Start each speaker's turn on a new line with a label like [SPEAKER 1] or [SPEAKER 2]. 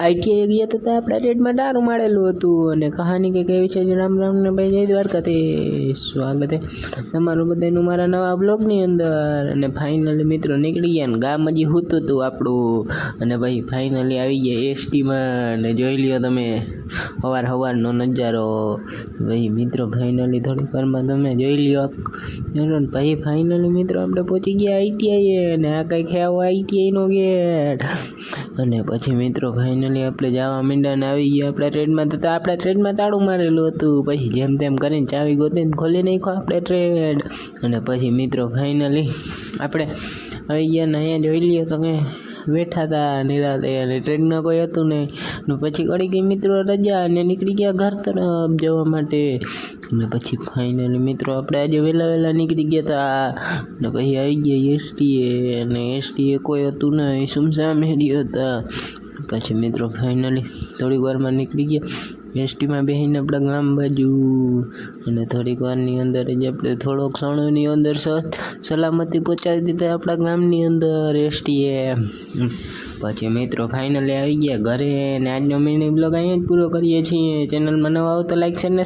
[SPEAKER 1] ITI ગયા હતા આપણા રેડમાં દારૂ મારેલું હતું અને કહાની કંઈક એવી છે. રામ રામ ને ભાઈ જય દ્વારકાથી સ્વાગત છે તમારું બધાનું મારા નવા બ્લોગની અંદર. અને ફાઇનલી મિત્રો નીકળી ગયા ને ગામ હજી સૂતું હતું આપણું. અને ભાઈ ફાઇનલી આવી ગયા એસટીમાં ને જોઈ લ્યો તમે સવારનો નજારો. ભાઈ મિત્રો ફાઇનલી થોડીક વારમાં તમે જોઈ લ્યો ભાઈ. ફાઇનલી મિત્રો આપણે પહોંચી ગયા આઈટીઆઈ અને આ કંઈક છે આઈટીઆઈનો ગેટ. અને પછી મિત્રો ફાઇનલી આપણે જવા માંડ્યા આવી ગયા આપણા ટ્રેનમાં. તો આપણા ટ્રેનમાં તાળું મારેલું હતું. પછી જેમ તેમ કરીને ચાવી ગોતીને ખોલી નાખ્યો આપણે ટ્રેન. અને પછી મિત્રો ફાઇનલી આપણે આવી ગયા ને અહીંયા જોઈ લઈએ તો કે બેઠા હતા નિરાતે અને ટ્રેનમાં કોઈ હતું નહીં. ને પછી કરી ગઈ મિત્રો રજા અને નીકળી ગયા ઘર તરફ જવા માટે. અને પછી ફાઇનલી મિત્રો આપણે આજે વહેલા નીકળી ગયા હતા. ને પછી આવી ગયા એસટીએ અને એસટીએ કોઈ હતું નહીં, સુમસામ હેડી હતા. પછી મિત્રો ફાઇનલી થોડીક વારમાં નીકળી ગયા એસટીમાં બેસીને આપણા ગામ બાજુ. અને થોડીક વારની અંદર જ આપણે થોડોક ક્ષણોની અંદર સલામતી પહોંચાડી દીધા આપણા ગામની અંદર એસટીએ. પછી મિત્રો ફાઇનલી આવી ગયા ઘરે. અને આજનો મિની બ્લોગ અહીંયા જ પૂરો કરીએ છીએ. ચેનલમાં નવા આવો તો લાઈક શેર ને